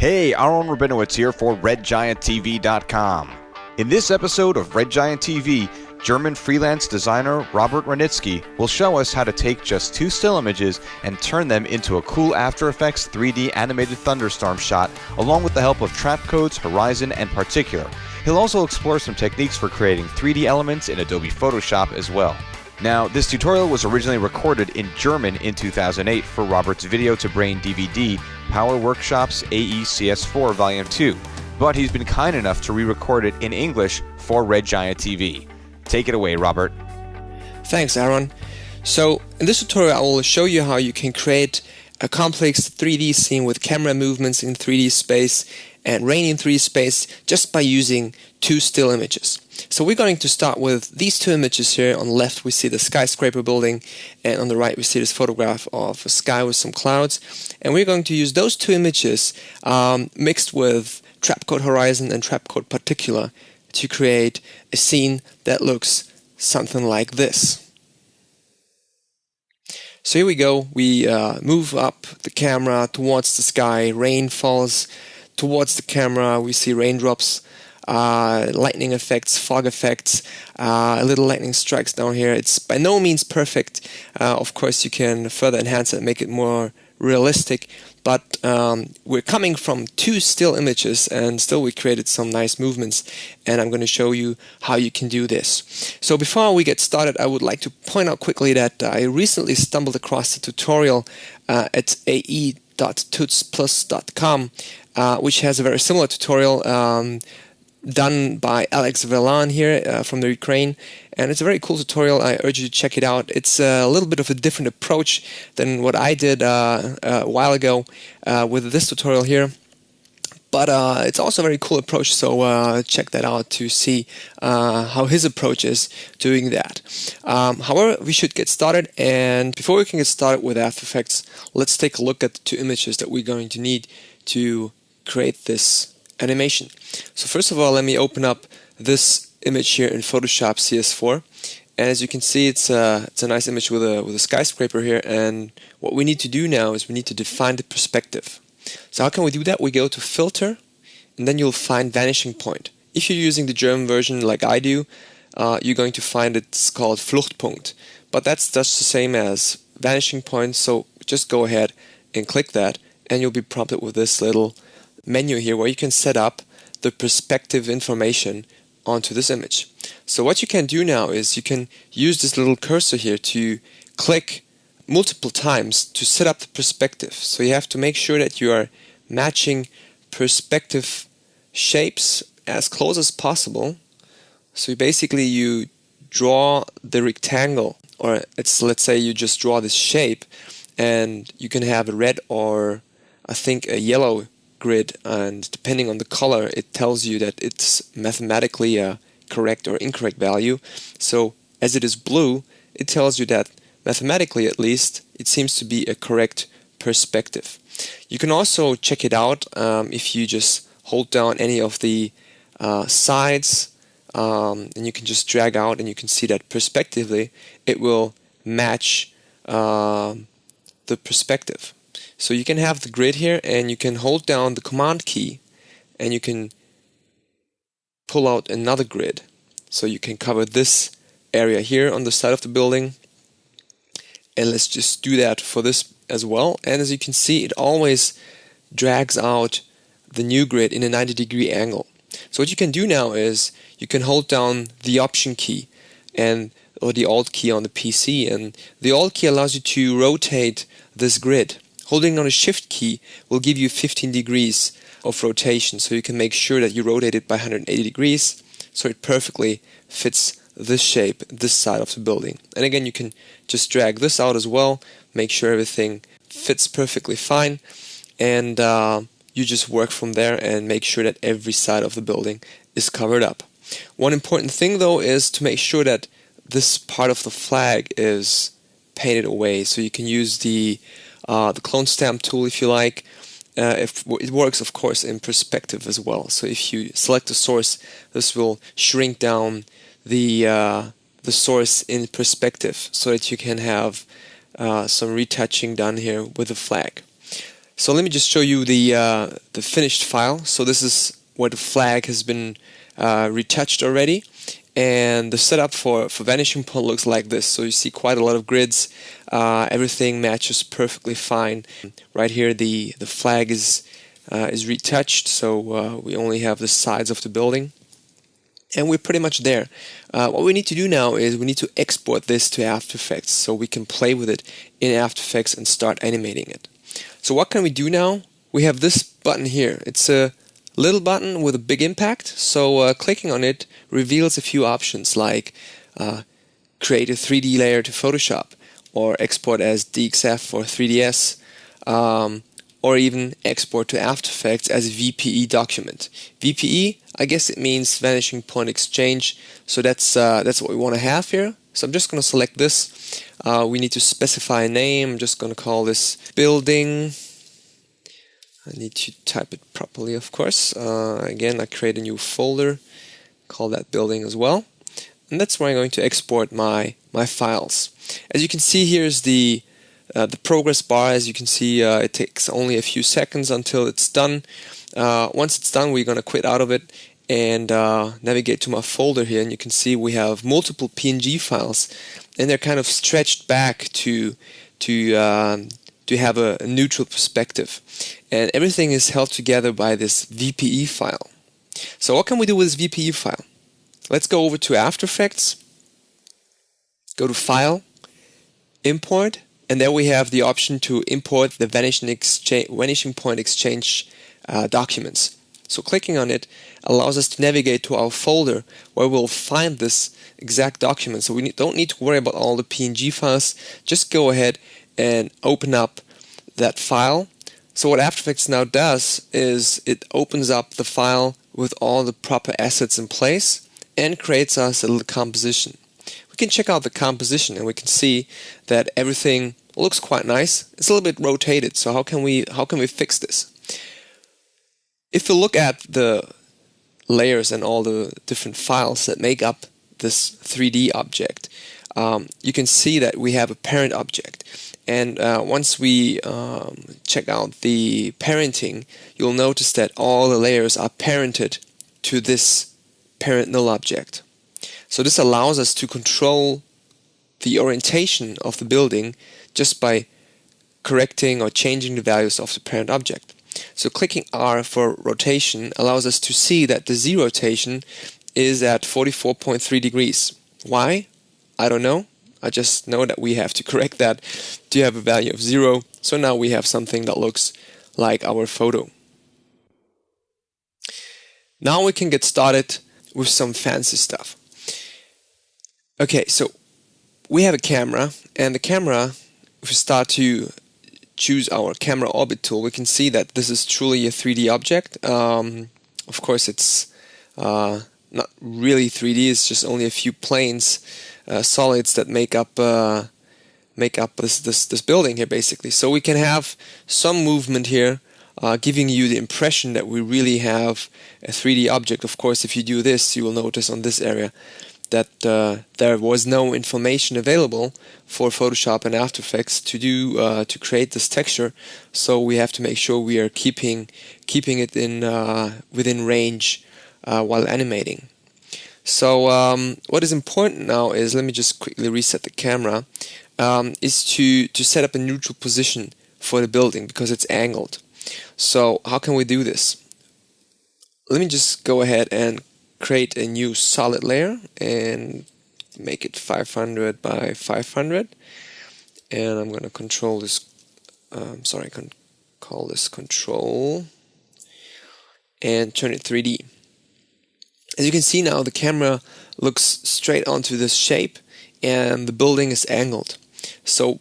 Hey, Aaron Rabinowitz here for RedGiantTV.com. In this episode of Red Giant TV, German freelance designer Robert Hranitzky will show us how to take just two still images and turn them into a cool After Effects 3D animated thunderstorm shot, along with the help of Trapcodes Horizon and Particular. He'll also explore some techniques for creating 3D elements in Adobe Photoshop as well. Now, this tutorial was originally recorded in German in 2008 for Robert's Video to Brain DVD, Power Workshops AECS4 Volume 2, but he's been kind enough to re-record it in English for Red Giant TV. Take it away, Robert. Thanks, Aaron. So, in this tutorial I will show you how you can create a complex 3D scene with camera movements in 3D space and rain in 3D space just by using two still images. So we're going to start with these two images here. On the left we see the skyscraper building, and on the right we see this photograph of a sky with some clouds. And we're going to use those two images mixed with Trapcode Horizon and Trapcode Particular to create a scene that looks something like this. So here we go. We move up the camera towards the sky, rain falls towards the camera, we see raindrops, lightning effects, fog effects, a little lightning strikes down here. It's by no means perfect. Of course you can further enhance it and make it more realistic, but we're coming from two still images and still we created some nice movements, and I'm going to show you how you can do this. So before we get started, I would like to point out quickly that I recently stumbled across a tutorial at ae.tutsplus.com which has a very similar tutorial done by Alex Velan here from the Ukraine, and it's a very cool tutorial. I urge you to check it out. It's a little bit of a different approach than what I did a while ago with this tutorial here, but it's also a very cool approach, so check that out to see how his approach is doing that. However, we should get started, and before we can get started with After Effects, let's take a look at the two images that we're going to need to create this animation. So first of all, let me open up this image here in Photoshop CS4, and as you can see, it's a nice image with a skyscraper here. And what we need to do now is we need to define the perspective. So how can we do that? We go to Filter, and then you'll find Vanishing Point. If you're using the German version like I do, you're going to find it's called Fluchtpunkt, but that's just the same as Vanishing Point. So just go ahead and click that, and you'll be prompted with this little menu here where you can set up the perspective information onto this image. So what you can do now is you can use this little cursor here to click multiple times to set up the perspective. So you have to make sure that you are matching perspective shapes as close as possible. So basically you draw the rectangle, or let's say you just draw this shape, and you can have a red or I think a yellow grid, and depending on the color it tells you that it's mathematically a correct or incorrect value. So as it is blue, it tells you that mathematically at least it seems to be a correct perspective. You can also check it out if you just hold down any of the sides, and you can just drag out, and you can see that perspectively it will match the perspective. So you can have the grid here, and you can hold down the Command key, and you can pull out another grid. So you can cover this area here on the side of the building, and let's just do that for this as well. And as you can see, it always drags out the new grid in a 90-degree angle. So what you can do now is you can hold down the Option key or the Alt key on the PC, and the Alt key allows you to rotate this grid. Holding down a Shift key will give you 15 degrees of rotation, so you can make sure that you rotate it by 180 degrees so it perfectly fits this shape, this side of the building. And again, you can just drag this out as well, make sure everything fits perfectly fine, and you just work from there and make sure that every side of the building is covered up. One important thing though is to make sure that this part of the flag is painted away, so you can use the clone stamp tool if you like. If it works of course in perspective as well, so if you select the source, this will shrink down the source in perspective so that you can have some retouching done here with the flag. So let me just show you the finished file. So this is where the flag has been retouched already, and the setup for vanishing point looks like this. So you see quite a lot of grids. Everything matches perfectly fine. Right here, the flag is retouched, so we only have the sides of the building, and we're pretty much there. What we need to do now is we need to export this to After Effects so we can play with it in After Effects and start animating it. So what can we do now? We have this button here. It's a little button with a big impact, so clicking on it reveals a few options like create a 3D layer to Photoshop, or export as DXF for 3ds, or even export to After Effects as a VPE document. VPE, I guess it means Vanishing Point Exchange, so that's what we want to have here. So I'm just going to select this. We need to specify a name. I'm just going to call this building. I need to type it properly, of course. Again, I create a new folder, call that building as well. And that's where I'm going to export my files. As you can see, here's the progress bar. As you can see, it takes only a few seconds until it's done. Once it's done, we're going to quit out of it and navigate to my folder here, and you can see we have multiple PNG files, and they're kind of stretched back to have a neutral perspective, and everything is held together by this VPE file. So what can we do with this VPE file? Let's go over to After Effects, go to File, Import, and there we have the option to import the Vanishing Point Exchange documents. So clicking on it allows us to navigate to our folder where we'll find this exact document. So we don't need to worry about all the PNG files. Just go ahead and open up that file. So what After Effects now does is it opens up the file with all the proper assets in place and creates us a little composition. We can check out the composition and we can see that everything looks quite nice. It's a little bit rotated, so how can we fix this? If you look at the layers and all the different files that make up this 3D object, you can see that we have a parent object. And once we check out the parenting, you'll notice that all the layers are parented to this parent null object. So this allows us to control the orientation of the building just by correcting or changing the values of the parent object. So clicking R for rotation allows us to see that the Z rotation is at 44.3 degrees. Why? I don't know. I just know that we have to correct that to have a value of 0. So now we have something that looks like our photo. Now we can get started with some fancy stuff. Okay, so we have a camera, and the camera, if we start to choose our camera orbit tool, we can see that this is truly a 3D object. Of course, it's not really 3D, it's just only a few planes, solids that make up this building here, basically. So we can have some movement here, giving you the impression that we really have a 3D object. Of course, if you do this, you will notice on this area that there was no information available for Photoshop and After Effects to create this texture. So we have to make sure we are keeping it in within range while animating. So what is important now is, let me just quickly reset the camera, is to set up a neutral position for the building because it's angled. So how can we do this? Let me just go ahead and create a new solid layer and make it 500 by 500, and I'm going to control this. I can call this control and turn it 3D. As you can see now, the camera looks straight onto this shape and the building is angled. So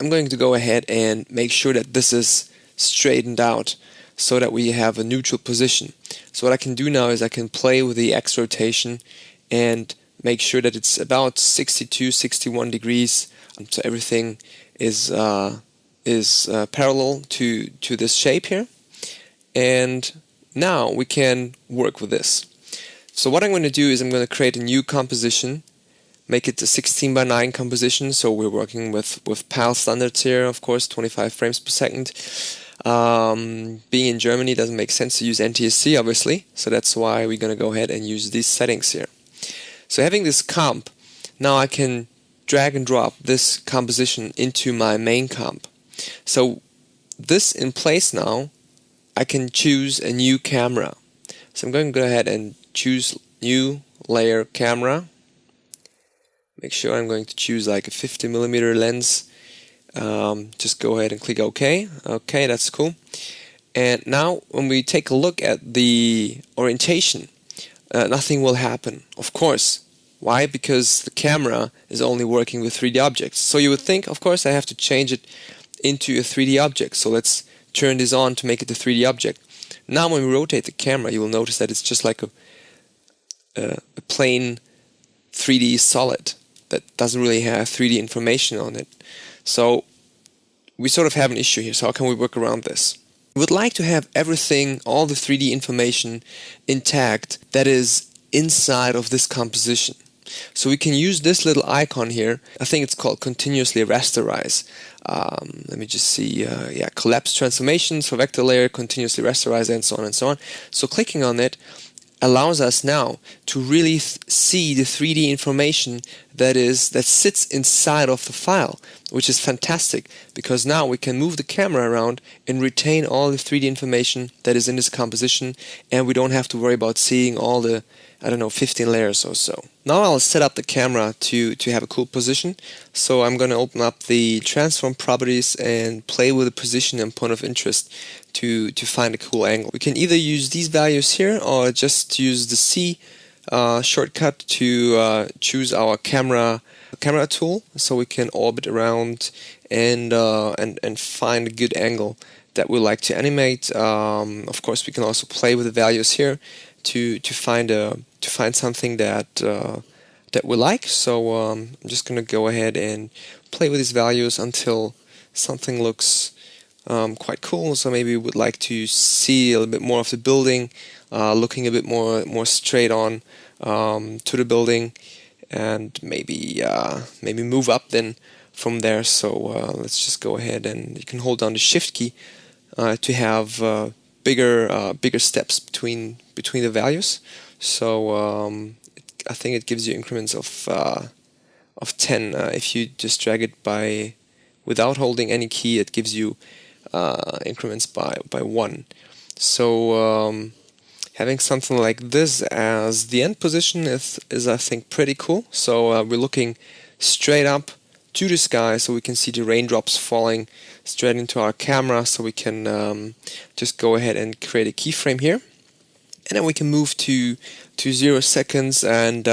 I'm going to go ahead and make sure that this is straightened out so that we have a neutral position. So what I can do now is I can play with the X rotation and make sure that it's about 62, 61 degrees, so everything is parallel to this shape here. And now we can work with this. So what I'm going to do is I'm going to create a new composition, make it a 16 by 9 composition. So we're working with PAL standards here, of course, 25 frames per second. Being in Germany doesn't make sense to use NTSC, obviously, so that's why we're going to go ahead and use these settings here. So having this comp, now I can drag and drop this composition into my main comp. So this in place now, I can choose a new camera. So I'm going to go ahead and choose new layer camera. Make sure I'm going to choose like a 50mm lens. Just go ahead and click OK. Okay, that's cool. And now when we take a look at the orientation, nothing will happen. Of course. Why? Because the camera is only working with 3D objects. So you would think, of course, I have to change it into a 3D object. So let's turn this on to make it a 3D object. Now when we rotate the camera, you will notice that it's just like a plain 3D solid that doesn't really have 3D information on it. So we sort of have an issue here. So how can we work around this? We would like to have everything, all the 3D information intact that is inside of this composition. So we can use this little icon here. I think it's called continuously rasterize. Let me just see. Yeah, collapse transformations for vector layer, continuously rasterize, and so on and so on. So clicking on it allows us now to really see the 3D information that sits inside of the file, which is fantastic because now we can move the camera around and retain all the 3D information that is in this composition, and we don't have to worry about seeing all the, I don't know, 15 layers or so. Now I'll set up the camera to have a cool position. So I'm going to open up the transform properties and play with the position and point of interest to find a cool angle. We can either use these values here or just use the C shortcut to choose our camera tool, so we can orbit around and find a good angle that we like to animate. Of course, we can also play with the values here to find something that we like. So I'm just going to go ahead and play with these values until something looks quite cool. So maybe we would like to see a little bit more of the building, looking a bit more straight on to the building, and maybe move up then from there. So let's just go ahead and you can hold down the Shift key to have bigger steps between the values. So I think it gives you increments of 10. If you just drag it without holding any key, it gives you increments by 1. So having something like this as the end position is I think pretty cool. So we're looking straight up to the sky, so we can see the raindrops falling straight into our camera. So we can just go ahead and create a keyframe here, and then we can move to 0 seconds and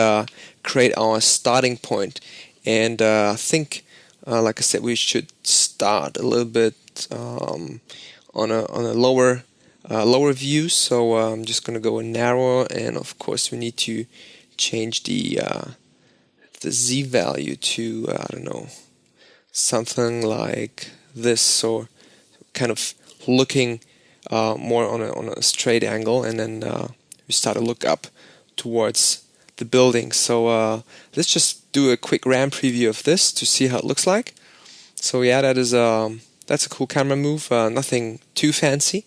create our starting point. And I think, like I said, we should start a little bit on a lower view. So I'm just going to go narrower, and of course we need to change the Z value to I don't know, something like this, or kind of looking more on a straight angle, and then we start to look up towards the building. So let's just do a quick RAM preview of this to see how it looks like. So yeah, that's a cool camera move. Nothing too fancy.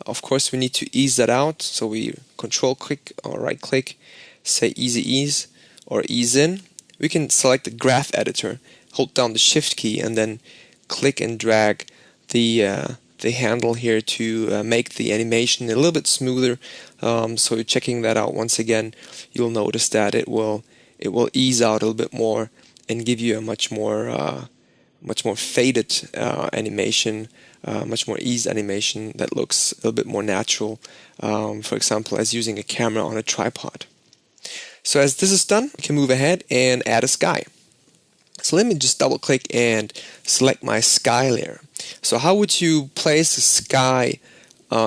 Of course, we need to ease that out. So we control click or right click, say easy ease or ease in. We can select the graph editor, hold down the Shift key, and then click and drag the handle here to make the animation a little bit smoother. So you're checking that out once again, you'll notice that it will ease out a little bit more and give you a much more faded animation, much more eased animation that looks a little bit more natural. For example, as using a camera on a tripod. So as this is done, we can move ahead and add a sky. So let me just double click and select my sky layer. So how would you place the sky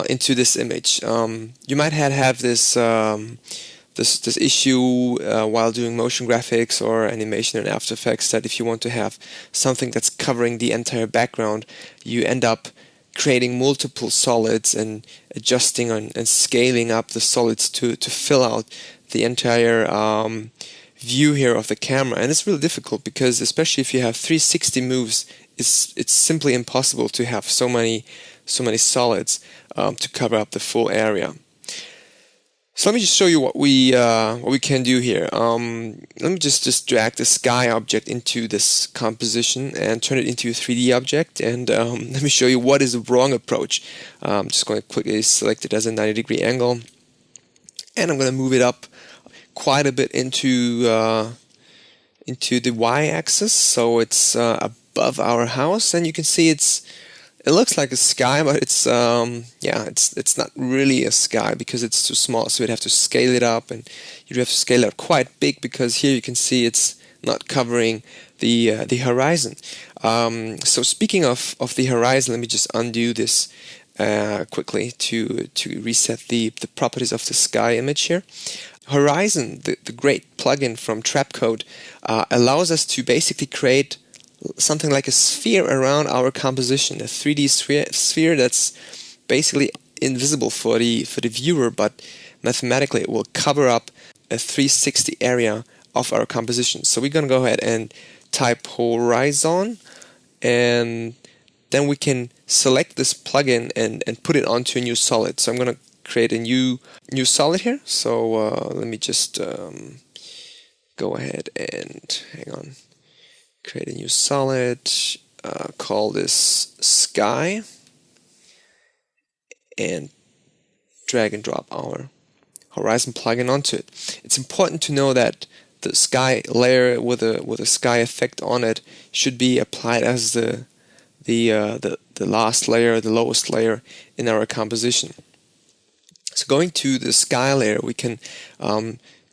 into this image? You might have this this issue while doing motion graphics or animation in After Effects, that if you want to have something that's covering the entire background, you end up creating multiple solids and adjusting and scaling up the solids to fill out the entire view here of the camera. And it's really difficult because, especially if you have 360 moves, it's simply impossible to have so many so many solids to cover up the full area. So let me just show you what we can do here. Let me just drag the sky object into this composition and turn it into a 3D object, and let me show you what is the wrong approach. I'm just going to quickly select it as a 90-degree angle, and I'm going to move it up quite a bit into the y-axis, so it's above our house, and you can see it looks like a sky, but it's it's not really a sky because it's too small. So you'd have to scale it up, and you'd have to scale it up quite big, because here you can see it's not covering the horizon. So speaking of the horizon, let me just undo this quickly to reset the properties of the sky image here. Horizon, the great plugin from Trapcode, allows us to basically create something like a sphere around our composition, a 3D sphere that's basically invisible for the viewer, but mathematically it will cover up a 360 area of our composition. So we're going to go ahead and type Horizon, and then we can select this plugin and put it onto a new solid. So I'm going to create a new solid here. So let me just go ahead and hang on. Create a new solid, call this sky, and drag and drop our horizon plugin onto it. It's important to know that the sky layer with a sky effect on it should be applied as the last layer, the lowest layer in our composition. So going to the sky layer, we can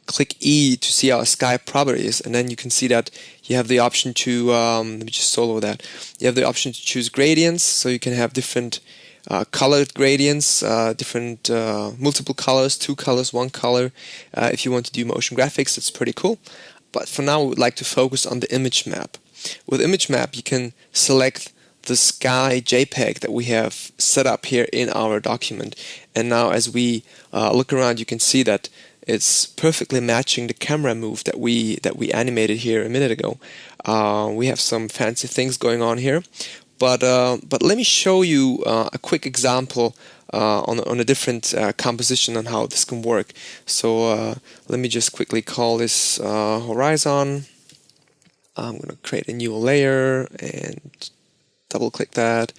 click E to see our sky properties, and then you can see that you have the option to let me just solo that. You have the option to choose gradients, so you can have different colored gradients, different multiple colors, 2 colors, 1 color. If you want to do motion graphics, it's pretty cool. But for now, we would like to focus on the image map. With image map, you can select the sky JPEG that we have set up here in our document, and now as we look around, you can see that it's perfectly matching the camera move that we animated here a minute ago. We have some fancy things going on here, but let me show you a quick example on a different composition on how this can work. So let me just quickly call this Horizon. I'm going to create a new layer and double click that,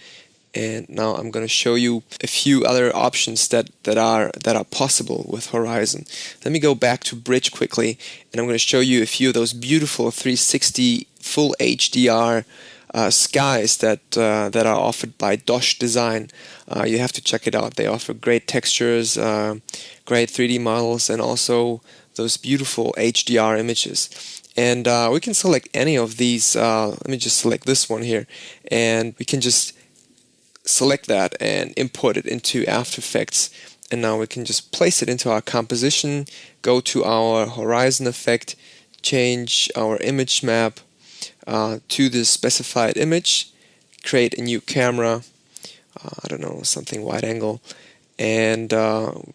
and now I'm going to show you a few other options that are possible with Horizon. Let me go back to Bridge quickly, and I'm going to show you a few of those beautiful 360 full HDR skies that are offered by Dosh Design. You have to check it out. They offer great textures, great 3D models, and also those beautiful HDR images. And we can select any of these. Let me just select this one here, and we can just select that and import it into After Effects. And now we can just place it into our composition, go to our horizon effect, change our image map to the specified image, create a new camera, I don't know, something wide angle, and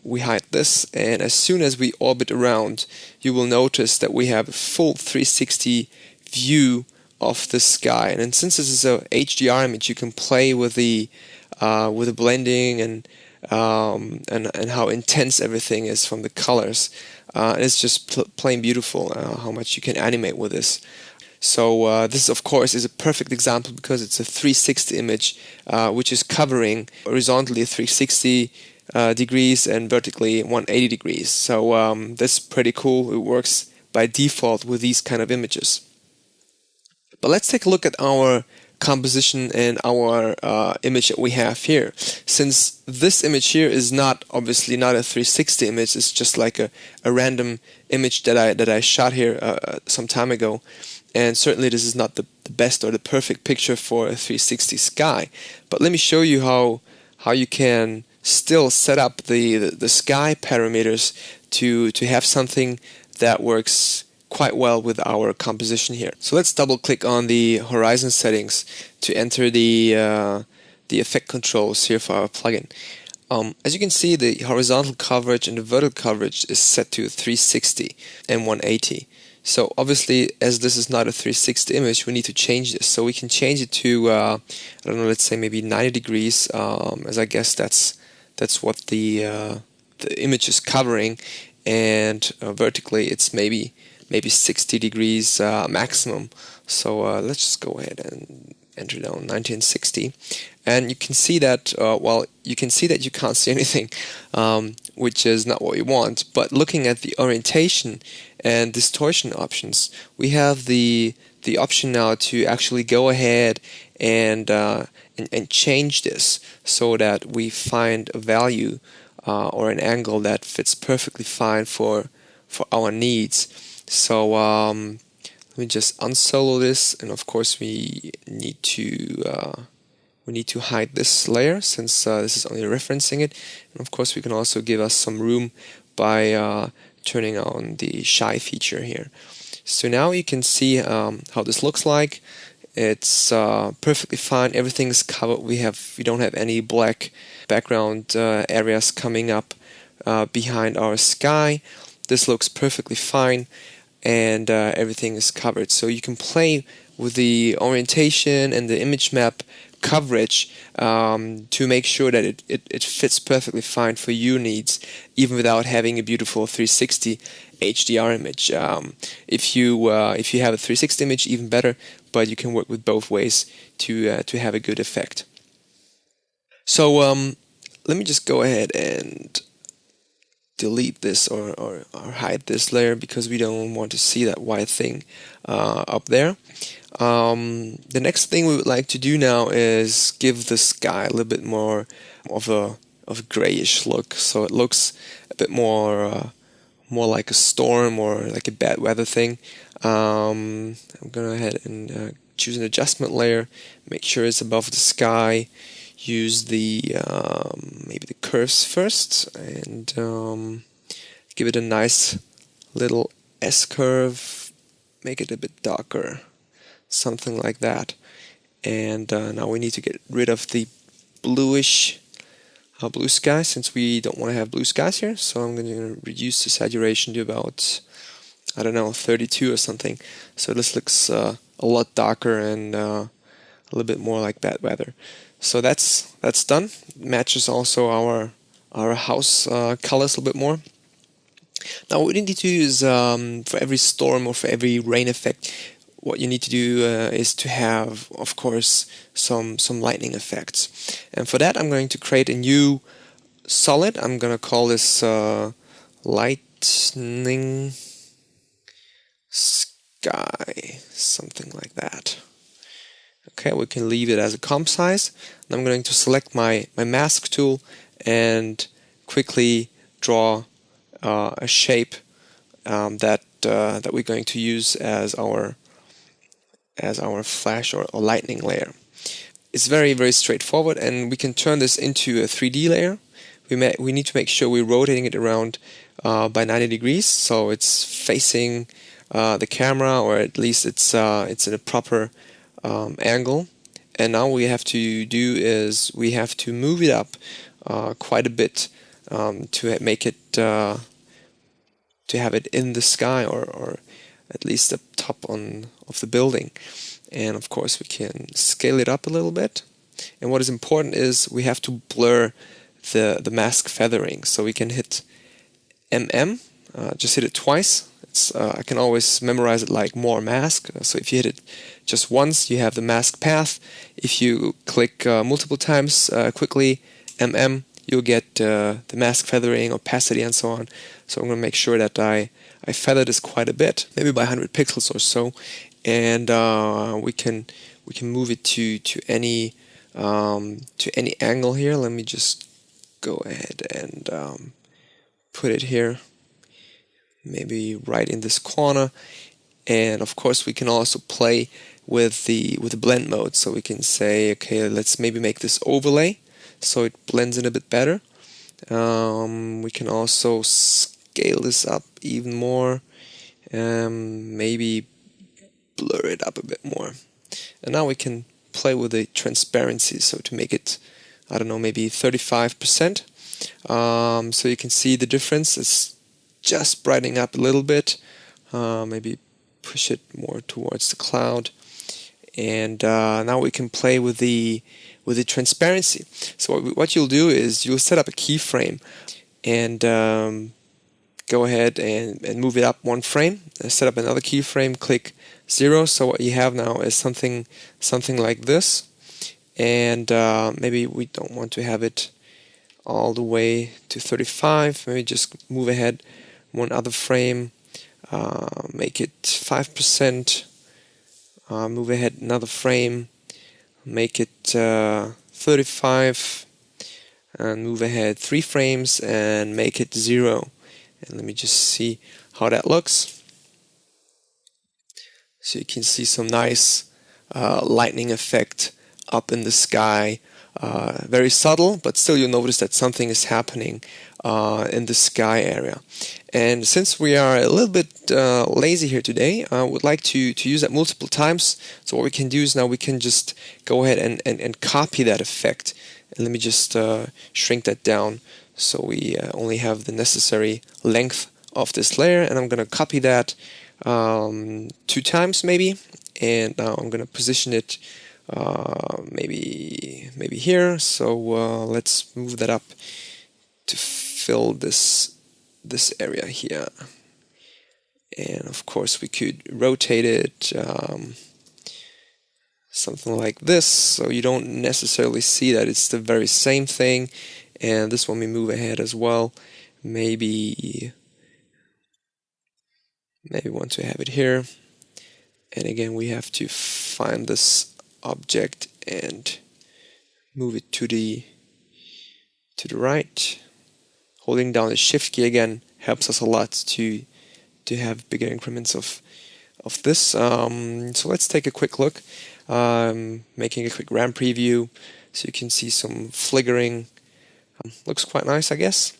we hide this, and as soon as we orbit around, you will notice that we have a full 360 view of the sky. And since this is a HDR image, you can play with the blending and how intense everything is from the colors. It's just plain beautiful how much you can animate with this. So this, of course, is a perfect example because it's a 360 image, which is covering horizontally 360 degrees and vertically 180 degrees. So that's pretty cool. It works by default with these kind of images. But let's take a look at our composition and our image that we have here. Since this image here is obviously not a 360 image, it's just like a random image that I shot here some time ago. And certainly this is not the best or the perfect picture for a 360 sky. But let me show you how you can still set up the sky parameters to have something that works quite well with our composition here. So let's double click on the horizon settings to enter the effect controls here for our plugin. As you can see, the horizontal coverage and the vertical coverage is set to 360 and 180. So obviously, as this is not a 360 image, we need to change this. So we can change it to I don't know, let's say maybe 90 degrees, as I guess that's what the image is covering, and vertically it's maybe 60 degrees maximum. So let's just go ahead and enter down 1960, and you can see that well, you can see that you can't see anything, which is not what we want. But looking at the orientation and distortion options, we have the option now to actually go ahead and change this so that we find a value or an angle that fits perfectly fine for our needs. So let me just unsolo this, and of course we need to hide this layer, since this is only referencing it. And of course we can also give us some room by turning on the shy feature here. So now you can see how this looks like. It's perfectly fine. Everything is covered. We don't have any black background areas coming up behind our sky. This looks perfectly fine, and everything is covered. So you can play with the orientation and the image map coverage to make sure that it fits perfectly fine for your needs, even without having a beautiful 360 HDR image. If you have a 360 image, even better, but you can work with both ways to have a good effect. So let me just go ahead and delete this or hide this layer, because we don't want to see that white thing up there. The next thing we would like to do now is give the sky a little bit more of a grayish look, so it looks a bit more like a storm or like a bad weather thing. I'm gonna go ahead and choose an adjustment layer, make sure it's above the sky, use the maybe the curves first, and give it a nice little S-curve, make it a bit darker, something like that. And now we need to get rid of the bluish blue sky, since we don't want to have blue skies here. So I'm going to reduce the saturation to about, I don't know, 32 or something. So this looks a lot darker and a little bit more like bad weather. So that's done. Matches also our house colors a little bit more. Now what you need to do is for every storm or for every rain effect, what you need to do is to have, of course, some lightning effects. And for that I'm going to create a new solid. I'm going to call this lightning sky, something like that. Okay, we can leave it as a comp size. And I'm going to select my mask tool and quickly draw a shape that we're going to use as our flash or lightning layer. It's very, very straightforward, and we can turn this into a 3D layer. We need to make sure we're rotating it around by 90 degrees, so it's facing the camera, or at least it's in a proper angle. And now what we have to do is we have to move it up quite a bit to make it to have it in the sky, or at least up top of the building. And of course we can scale it up a little bit. And what is important is we have to blur the mask feathering. So we can hit MM, just hit it twice. I can always memorize it like more mask. So if you hit it just once, you have the mask path. If you click multiple times quickly, MM, you'll get the mask feathering, opacity, and so on. So I'm going to make sure that I feather this quite a bit, maybe by 100 pixels or so, and we can move it to any angle here. Let me just go ahead and put it here, maybe right in this corner. And of course we can also play with the blend mode. So we can say, okay, let's maybe make this overlay so it blends in a bit better. We can also scale this up even more, maybe blur it up a bit more. And now we can play with the transparency, so to make it, I don't know, maybe 35%. So you can see the difference. It's just brightening up a little bit, maybe push it more towards the cloud. And now we can play with the transparency. So what you'll do is you'll set up a keyframe and go ahead and move it up one frame. Set up another keyframe, click 0. So what you have now is something like this. And maybe we don't want to have it all the way to 35. Maybe just move ahead one other frame, make it 5%. Move ahead another frame, make it 35, and move ahead 3 frames and make it 0. And let me just see how that looks. So you can see some nice lightning effect up in the sky. Very subtle, but still you'll notice that something is happening in the sky area. And since we are a little bit lazy here today, I would like to use that multiple times. So what we can do is now we can just go ahead and copy that effect. And let me just shrink that down so we only have the necessary length of this layer. And I'm going to copy that 2 times maybe. And now I'm going to position it maybe here. So let's move that up to fill this area here. And of course we could rotate it something like this, so you don't necessarily see that it's the very same thing. And this one we move ahead as well. Maybe want to have it here. And again, we have to find this object and move it to the right. Holding down the shift key again helps us a lot to have bigger increments of this. So let's take a quick look. Making a quick RAM preview, so you can see some flickering. Looks quite nice, I guess.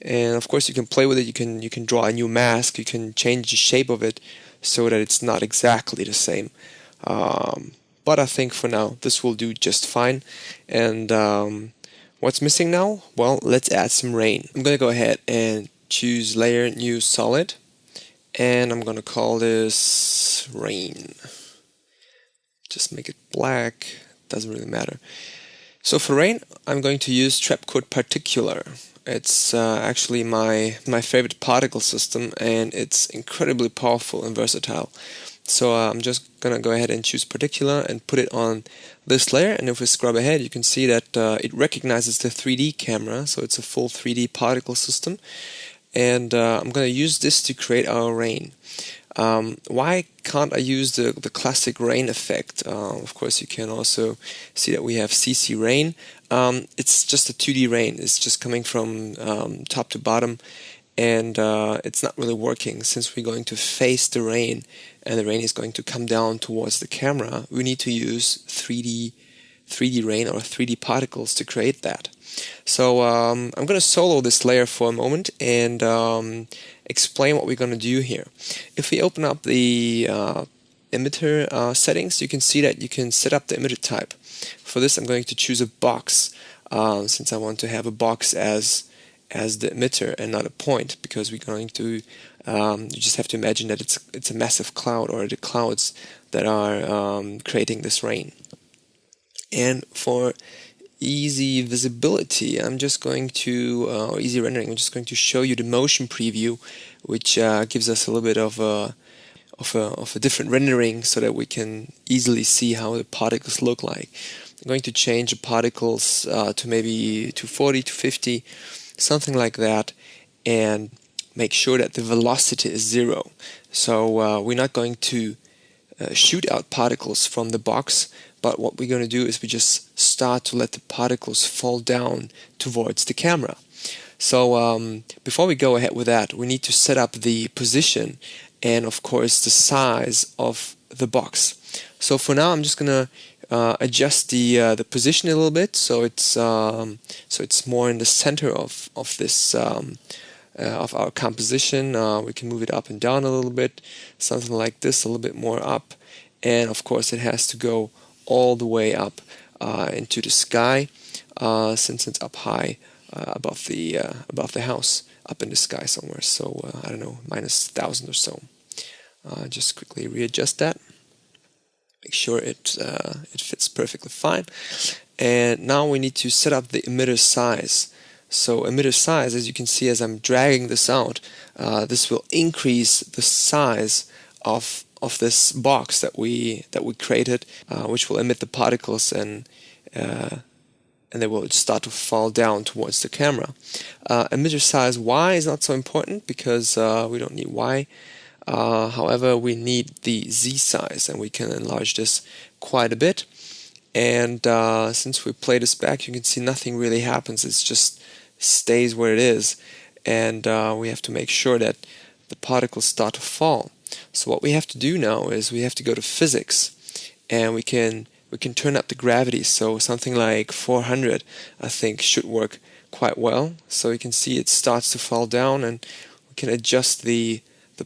And of course you can play with it. You can draw a new mask. You can change the shape of it so that it's not exactly the same. But I think for now this will do just fine. And what's missing now? Well, let's add some rain. I'm gonna go ahead and choose Layer, New Solid, and I'm gonna call this Rain. Just make it black. Doesn't really matter. So for rain, I'm going to use Trapcode Particular. It's actually my favorite particle system, and it's incredibly powerful and versatile. So I'm just gonna go ahead and choose Particular and put it on this layer. And if we scrub ahead, you can see that it recognizes the 3D camera, so it's a full 3D particle system. And I'm gonna use this to create our rain. Why can't I use the classic rain effect? Of course, you can also see that we have CC rain. It's just a 2D rain. It's just coming from top to bottom, and it's not really working. Since we're going to face the rain, and the rain is going to come down towards the camera, we need to use 3D rain or 3D particles to create that. So I'm going to solo this layer for a moment and explain what we're going to do here. If we open up the emitter settings, you can see that you can set up the emitter type. For this, I'm going to choose a box, since I want to have a box as the emitter and not a point, because we're going to you just have to imagine that it's a massive cloud, or the clouds that are creating this rain. And for easy visibility, I'm just going to, or easy rendering, I'm just going to show you the motion preview, which gives us a little bit of a different rendering so that we can easily see how the particles look like. I'm going to change the particles to maybe 240, 250, something like that, and make sure that the velocity is 0. So we're not going to shoot out particles from the box, but what we're going to do is we just start to let the particles fall down towards the camera. So before we go ahead with that, we need to set up the position and of course the size of the box. So for now, I'm just going to adjust the position a little bit, so it's more in the center of this of our composition. We can move it up and down a little bit, something like this, a little bit more up, and of course it has to go all the way up into the sky, since it's up high above the house, up in the sky somewhere. So I don't know, -1,000 or so. Just quickly readjust that. Make sure it fits perfectly fine. And now we need to set up the emitter size. So emitter size, as you can see as I'm dragging this out, this will increase the size of this box that we created, which will emit the particles, and they will start to fall down towards the camera. Emitter size Y is not so important because we don't need Y. However, we need the Z size, and we can enlarge this quite a bit. And since we play this back, you can see nothing really happens. It just stays where it is. And we have to make sure that the particles start to fall. So what we have to do now is we have to go to physics, and we can turn up the gravity. So something like 400, I think, should work quite well. So you can see it starts to fall down, and we can adjust the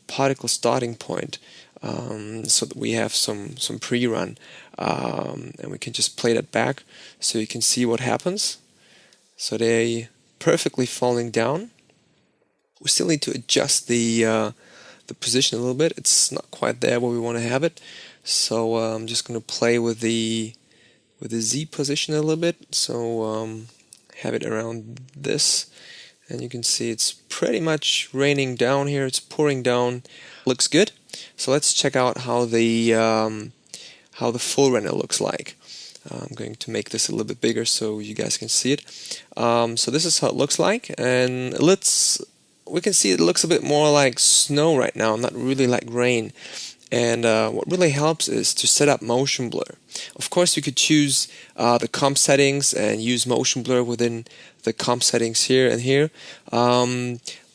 particle starting point so that we have some pre-run, and we can just play that back so you can see what happens. So they perfectly falling down. We still need to adjust the position a little bit. It's not quite there where we want to have it. So I'm just going to play with the Z position a little bit. So have it around this, and you can see it's pretty much raining down here. It's pouring down. Looks good. So let's check out how the full render looks like. I'm going to make this a little bit bigger so you guys can see it. So this is how it looks like, and we can see it looks a bit more like snow right now, not really like rain. And what really helps is to set up motion blur. Of course, you could choose the comp settings and use motion blur within the comp settings here and here.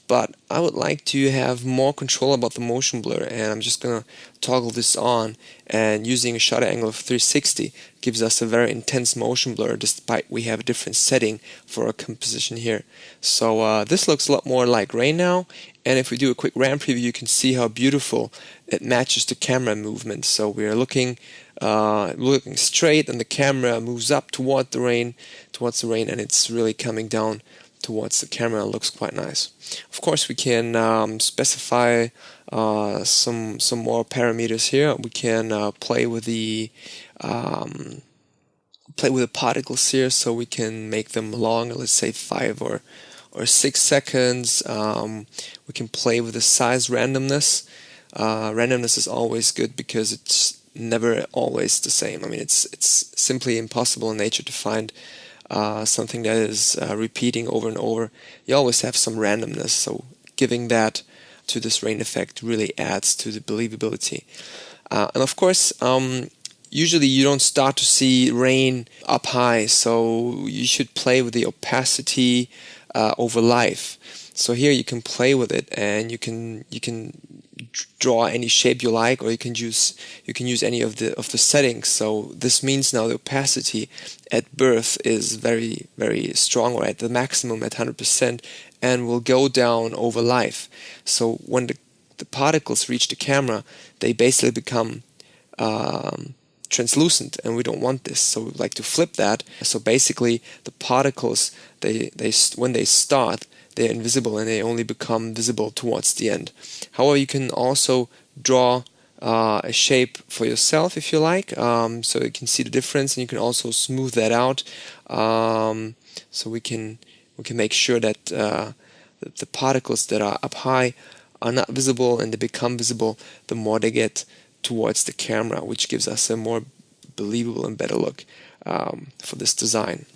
But I would like to have more control about the motion blur, and I'm just going to toggle this on, and using a shutter angle of 360 gives us a very intense motion blur, despite we have a different setting for our composition here. So this looks a lot more like rain now, and if we do a quick RAM preview, you can see how beautiful it matches the camera movement. So we are looking straight, and the camera moves up towards the rain, and it's really coming down towards the camera. It looks quite nice. Of course, we can specify some more parameters here. We can play with the particles here, so we can make them longer. Let's say 5 or 6 seconds. We can play with the size randomness. Randomness is always good because it's never always the same. I mean, it's simply impossible in nature to find something that is repeating over and over. You always have some randomness, so giving that to this rain effect really adds to the believability. And of course, usually you don't start to see rain up high, so you should play with the opacity over life. So here you can play with it, and you can draw any shape you like, or you can use any of the settings. So this means now the opacity at birth is very, very strong, or at the maximum at 100%, and will go down over life. So when the particles reach the camera, they basically become translucent, and we don't want this, so we like to flip that. So basically the particles, when they start, they're invisible, and they only become visible towards the end. However, you can also draw a shape for yourself if you like, so you can see the difference, and you can also smooth that out. So we can make sure that the particles that are up high are not visible, and they become visible the more they get towards the camera, which gives us a more believable and better look for this design.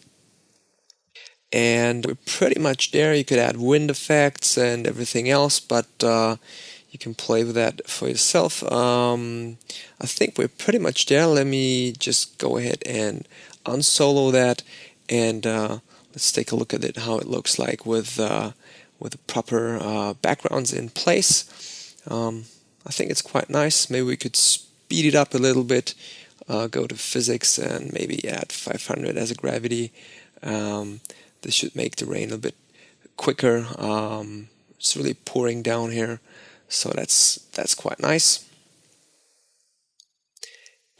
And we're pretty much there. You could add wind effects and everything else, but you can play with that for yourself. I think we're pretty much there. Let me just go ahead and unsolo that, and let's take a look at it, how it looks like with the proper backgrounds in place. I think it's quite nice. Maybe we could speed it up a little bit, go to physics, and maybe add 500 as a gravity. This should make the rain a bit quicker. It's really pouring down here, so that's quite nice.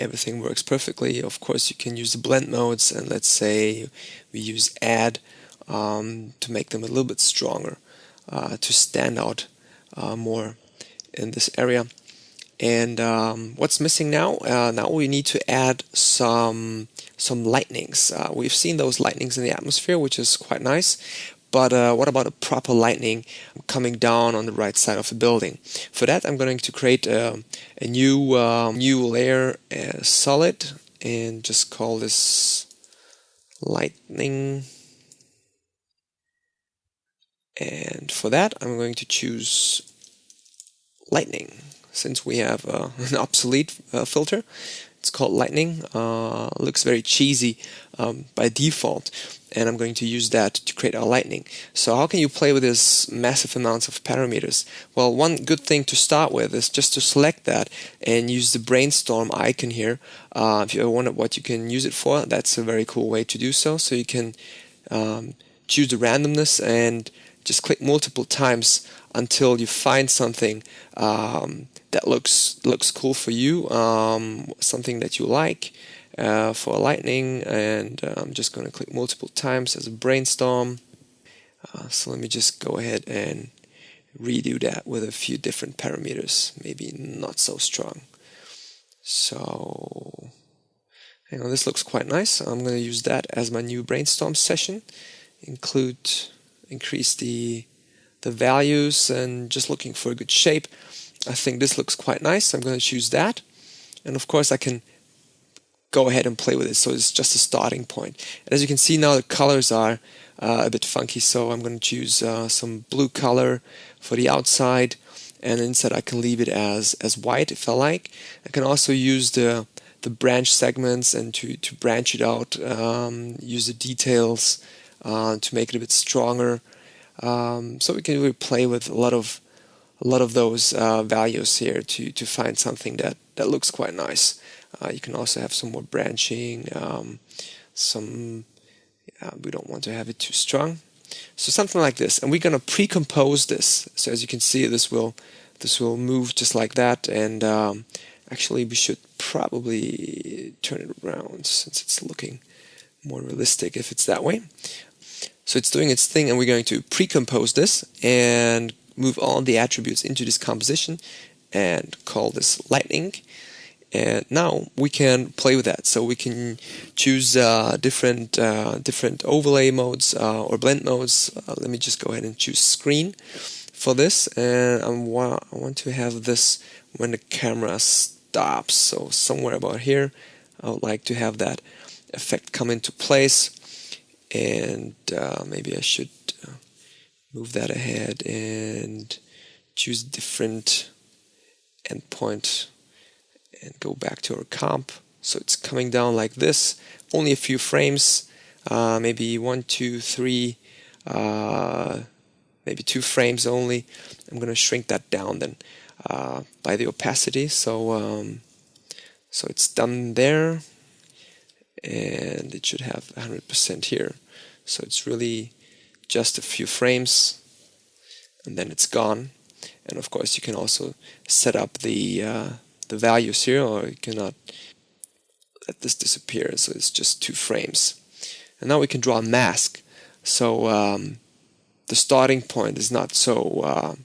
Everything works perfectly. Of course, you can use the blend modes, and let's say we use add to make them a little bit stronger, to stand out more in this area. And what's missing now? Now we need to add some lightnings. We've seen those lightnings in the atmosphere, which is quite nice. But what about a proper lightning coming down on the right side of the building? For that, I'm going to create a new layer, solid, and just call this lightning. And for that, I'm going to choose lightning. Since we have an obsolete filter, it's called lightning. Looks very cheesy by default, and I'm going to use that to create our lightning. So how can you play with this massive amounts of parameters? Well, one good thing to start with is just to select that and use the brainstorm icon here. If you ever wondered what you can use it for, that's a very cool way to do so. So you can choose the randomness and just click multiple times until you find something that looks cool for you, something that you like for lightning, and I'm just going to click multiple times as a brainstorm. So let me just go ahead and redo that with a few different parameters, maybe not so strong. So hang on, this looks quite nice. I'm going to use that as my new brainstorm session. Increase the values, and just looking for a good shape. I think this looks quite nice. I'm going to choose that, and of course I can go ahead and play with it. So it's just a starting point. And as you can see now, the colors are a bit funky, so I'm going to choose some blue color for the outside, and inside I can leave it as white if I like. I can also use the branch segments and to branch it out, use the details to make it a bit stronger. So we can really play with a lot of those values here to find something that looks quite nice. You can also have some more branching. We don't want to have it too strong. So something like this, and we're gonna pre-compose this. So as you can see, this will move just like that. And actually, we should probably turn it around since it's looking more realistic if it's that way. So it's doing its thing, and we're going to pre-compose this and move all the attributes into this composition and call this lightning. And now we can play with that. So we can choose different overlay modes or blend modes. Let me just go ahead and choose screen for this, and I want to have this when the camera stops. So somewhere about here, I would like to have that effect come into place. And maybe I should move that ahead and choose different endpoint and go back to our comp. So it's coming down like this, only a few frames, maybe 1, 2, 3, maybe 2 frames only. I'm going to shrink that down then by the opacity. So it's done there, and it should have 100% here. So it's really just a few frames, and then it's gone. And of course, you can also set up the values here, or you cannot let this disappear. So it's just 2 frames. And now we can draw a mask. So the starting point is not so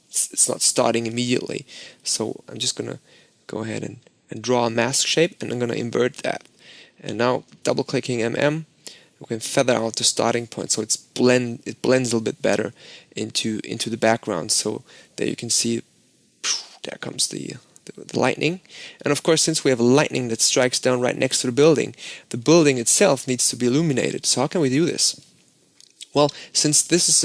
it's not starting immediately. So I'm just gonna go ahead and draw a mask shape, and I'm gonna invert that. And now double clicking MM, we can feather out the starting point, so it blends a little bit better into the background. So there you can see, there comes the lightning. And of course, since we have a lightning that strikes down right next to the building itself needs to be illuminated. So how can we do this? Well, since this is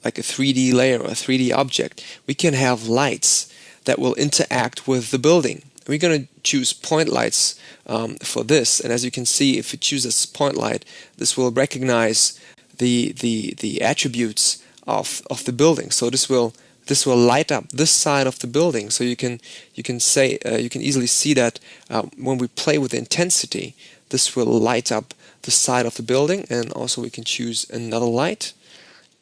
like a 3D layer or a 3D object, we can have lights that will interact with the building. We're going to choose point lights for this, and as you can see, if you choose this point light, this will recognize the attributes of the building. So this will light up this side of the building. So you can easily see that when we play with the intensity, this will light up the side of the building. And also we can choose another light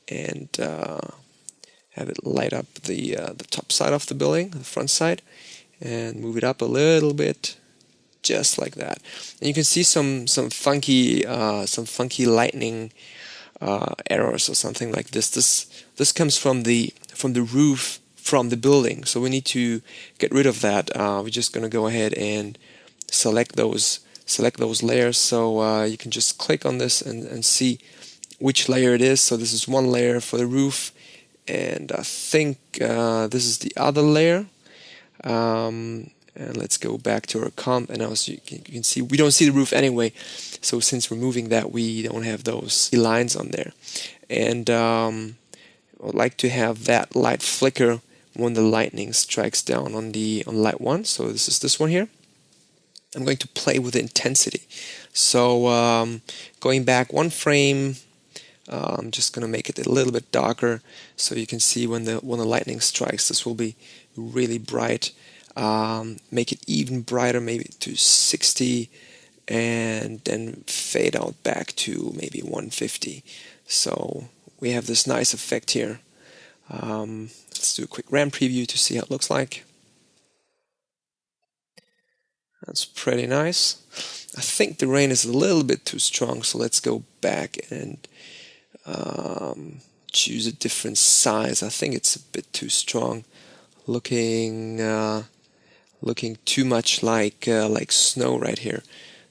and have it light up the top side of the building, the front side, and move it up a little bit, just like that. And you can see some funky lightning errors or something like this. This comes from the roof from the building. So we need to get rid of that. We're just going to go ahead and select those layers. So you can just click on this and see which layer it is. So this is one layer for the roof, and I think this is the other layer. And let's go back to our comp, and as you can see, we don't see the roof anyway. So since we're moving that, we don't have those lines on there. And I would like to have that light flicker when the lightning strikes down on light 1. So this is this one here. I'm going to play with the intensity. So going back 1 frame, I'm just going to make it a little bit darker so you can see when the lightning strikes, this will be really bright. Make it even brighter, maybe to 60, and then fade out back to maybe 150. So we have this nice effect here. Let's do a quick RAM preview to see how it looks like. That's pretty nice. I think the rain is a little bit too strong, so let's go back and choose a different size. I think it's a bit too strong, looking too much like snow right here.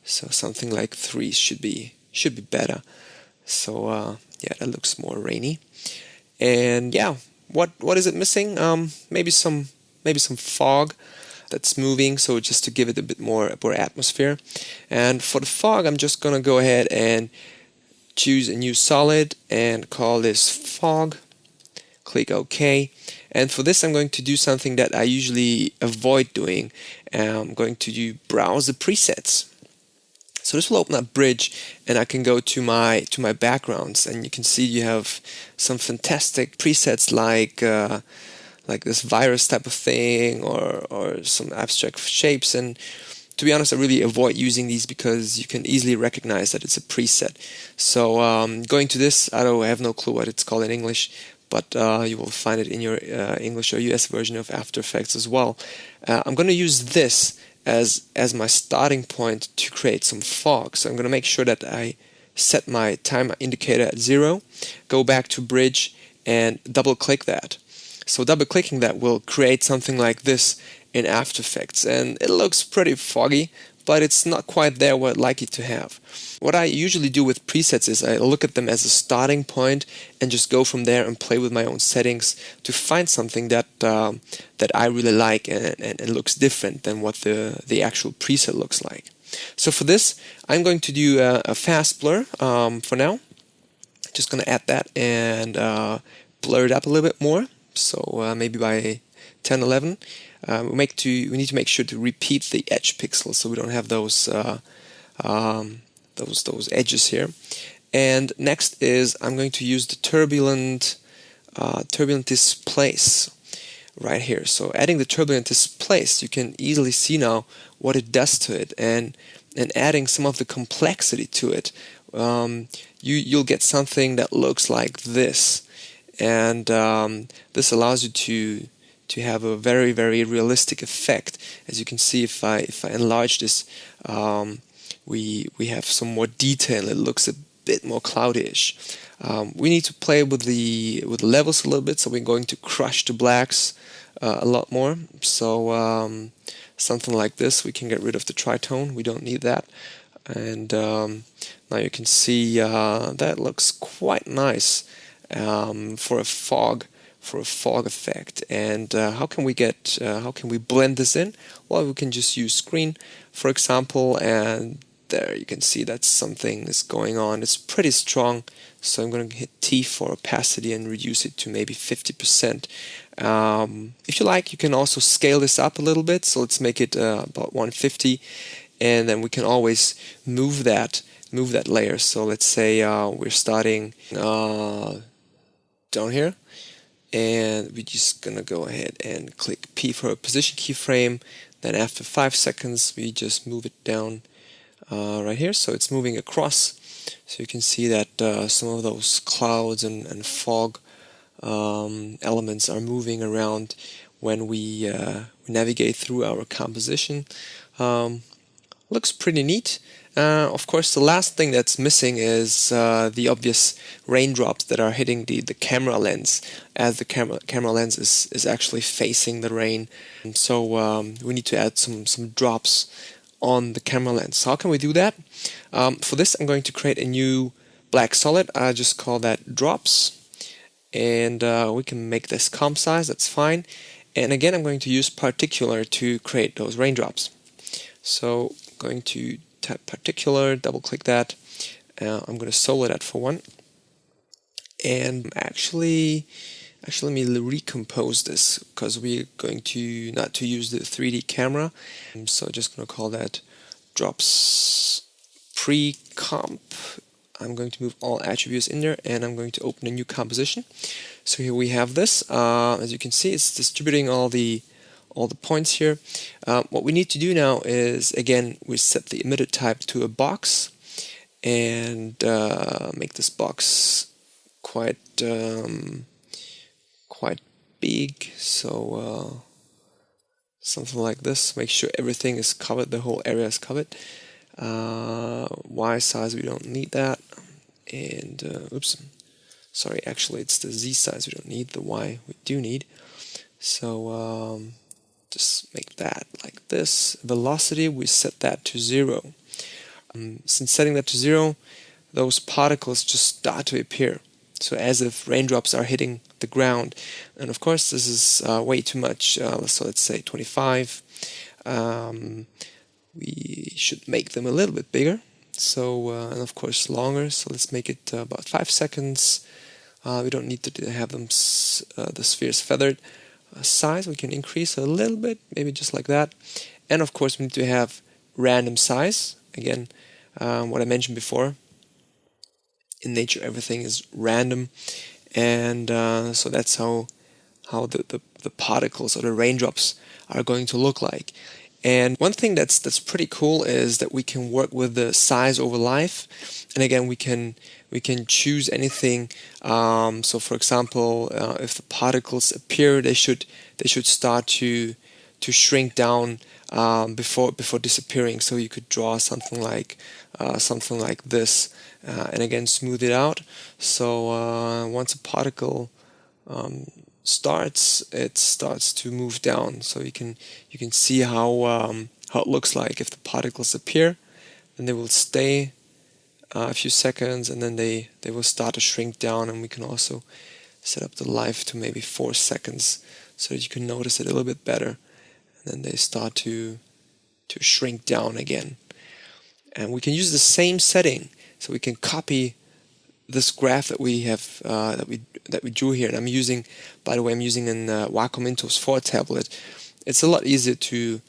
So something like 3 should be better. So yeah, that looks more rainy. And yeah, what is it missing? Maybe some fog that's moving, so just to give it a bit more atmosphere. And for the fog, I'm just gonna go ahead and choose a new solid and call this fog. Click OK. And for this, I'm going to do something that I usually avoid doing. I'm going to browse the presets. So this will open up Bridge, and I can go to my backgrounds, and you can see you have some fantastic presets like this virus type of thing, or some abstract shapes. And to be honest, I really avoid using these because you can easily recognize that it's a preset. So going to this, I have no clue what it's called in English, but you will find it in your English or US version of After Effects as well. I'm going to use this as my starting point to create some fog. So I'm going to make sure that I set my time indicator at 0, go back to Bridge, and double click that. So double clicking that will create something like this in After Effects, and it looks pretty foggy, but it's not quite there what I'd like it to have. What I usually do with presets is I look at them as a starting point and just go from there and play with my own settings to find something that I really like and looks different than what the actual preset looks like. So for this, I'm going to do a fast blur for now. Just going to add that and blur it up a little bit more. So maybe by 10, 11. We need to make sure to repeat the edge pixels so we don't have those edges here. And next is I'm going to use the turbulent displace right here. So adding the turbulent displace, you can easily see now what it does to it, and adding some of the complexity to it, you'll get something that looks like this. And this allows you to have a very, very realistic effect. As you can see, if I enlarge this, we have some more detail. It looks a bit more cloudyish. We need to play with the levels a little bit, so we're going to crush the blacks a lot more. So something like this, we can get rid of the tritone. We don't need that. And now you can see that looks quite nice for a fog effect. And how can we blend this in? Well, we can just use screen, for example, and there you can see that something is going on. It's pretty strong, so I'm going to hit T for opacity and reduce it to maybe 50%. If you like, you can also scale this up a little bit, so let's make it about 150, and then we can always move that layer. So let's say we're starting down here, and we're just gonna go ahead and click P for a position keyframe. Then after 5 seconds, we just move it down right here, so it's moving across. So you can see that some of those clouds and fog elements are moving around when we navigate through our composition. Looks pretty neat. Of course, the last thing that's missing is the obvious raindrops that are hitting the camera lens, as the camera lens is actually facing the rain. And so we need to add some drops on the camera lens. So how can we do that? For this, I'm going to create a new black solid. I just call that drops, and we can make this comp size. That's fine. And again, I'm going to use particular to create those raindrops. So I'm going to tap particular, double click that. I'm going to solo that for one. And actually let me recompose this, because we're going to not to use the 3D camera. So I'm just going to call that drops pre-comp. I'm going to move all attributes in there, and I'm going to open a new composition. So here we have this. As you can see, it's distributing all the points here. What we need to do now is, again, we set the emitter type to a box, and make this box quite big. So something like this. Make sure everything is covered, the whole area is covered. Y size, we don't need that. And oops, sorry, actually it's the Z size we don't need, the Y we do need. So just make that like this. Velocity, we set that to 0. Since setting that to 0, those particles just start to appear. So as if raindrops are hitting the ground. And of course this is way too much, so let's say 25. We should make them a little bit bigger, so and of course longer, so let's make it about 5 seconds. We don't need to have them the spheres feathered. Size we can increase a little bit, maybe just like that. And of course we need to have random size. Again, what I mentioned before, in nature everything is random, and so that's how the particles or the raindrops are going to look like. And one thing that's pretty cool is that we can work with the size over life, and again we can choose anything. So for example, if the particles appear, they should start to shrink down before disappearing. So you could draw something like this, and again smooth it out. So once a particle it starts to move down. So you can see how it looks like. If the particles appear, then they will stay a few seconds, and then they will start to shrink down. And we can also set up the life to maybe 4 seconds, so that you can notice it a little bit better. And then they start to shrink down again. And we can use the same setting, so we can copy this graph that we have that we drew here. And I'm using, by the way, an Wacom Intuos 4 tablet. It's a lot easier to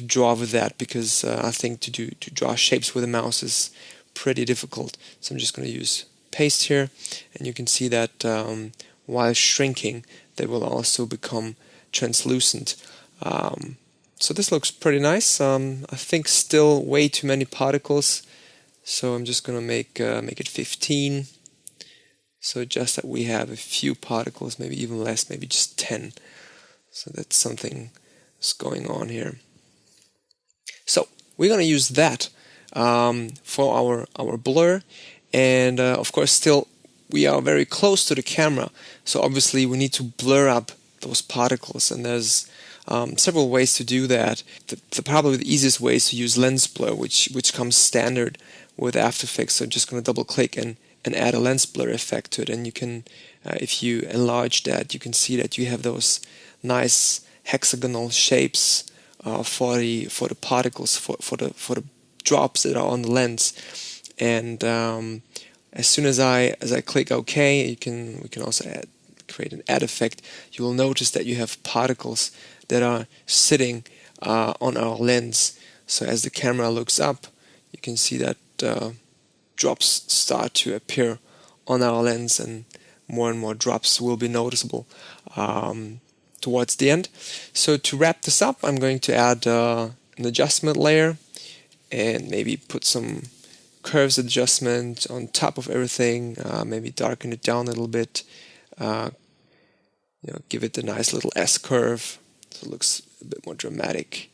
draw with that, because I think to draw shapes with a mouse is pretty difficult. So I'm just going to use paste here, and you can see that while shrinking, they will also become translucent. So this looks pretty nice. I think still way too many particles, so I'm just going to make it 15. So just that we have a few particles, maybe even less, maybe just 10. So that's something that's going on here. So we're going to use that for our blur, and of course still we are very close to the camera, so obviously we need to blur up those particles, and there's several ways to do that. Probably the easiest way is to use lens blur, which comes standard with After Effects. So I'm just going to double click and add a lens blur effect to it, and you can, if you enlarge that, you can see that you have those nice hexagonal shapes for the particles, for the drops that are on the lens. And as soon as I click OK, we can also create an add effect. You will notice that you have particles that are sitting on our lens. So as the camera looks up, you can see that drops start to appear on our lens, and more drops will be noticeable towards the end. So to wrap this up, I'm going to add an adjustment layer, and maybe put some curves adjustment on top of everything, maybe darken it down a little bit, give it a nice little S curve so it looks a bit more dramatic.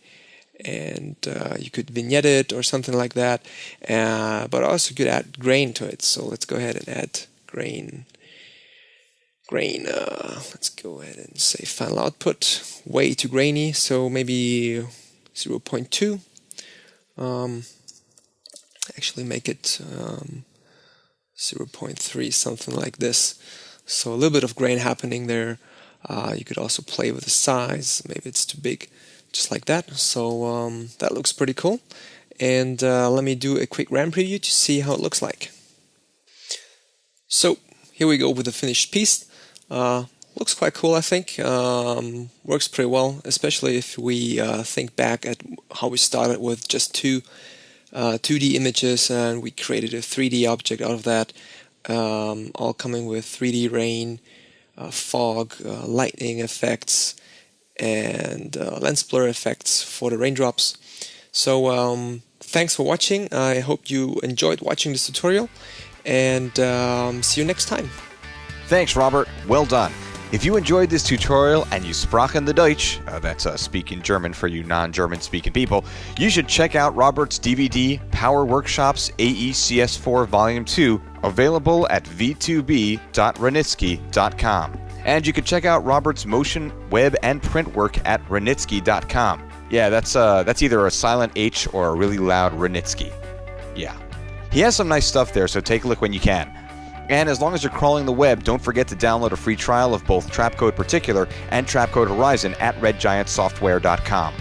and you could vignette it or something like that, but also you could add grain to it. So let's go ahead and add grain. Let's go ahead and say final output, way too grainy, so maybe 0.2. Actually make it 0.3, something like this. So a little bit of grain happening there. You could also play with the size. Maybe it's too big, just like that. So that looks pretty cool. And let me do a quick RAM preview to see how it looks like. So here we go with the finished piece. Looks quite cool, I think. Works pretty well, especially if we think back at how we started with just two 2D images, and we created a 3D object out of that, all coming with 3D rain, fog, lightning effects, and lens blur effects for the raindrops. So thanks for watching. I hope you enjoyed watching this tutorial, and see you next time. Thanks, Robert. Well done. If you enjoyed this tutorial and you sprachen the Deutsch, that's speaking German for you non-German speaking people, you should check out Robert's DVD, Power Workshops AECS4 Volume 2, available at v2b.hranitzky.com. And you can check out Robert's motion, web, and print work at hranitzky.com. Yeah, that's either a silent H or a really loud Hranitzky. Yeah. He has some nice stuff there, so take a look when you can. And as long as you're crawling the web, don't forget to download a free trial of both Trapcode Particular and Trapcode Horizon at redgiantsoftware.com.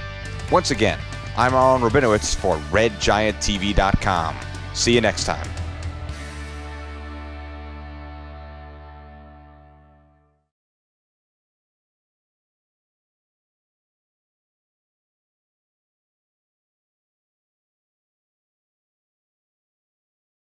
Once again, I'm Aaron Rabinowitz for redgianttv.com. See you next time.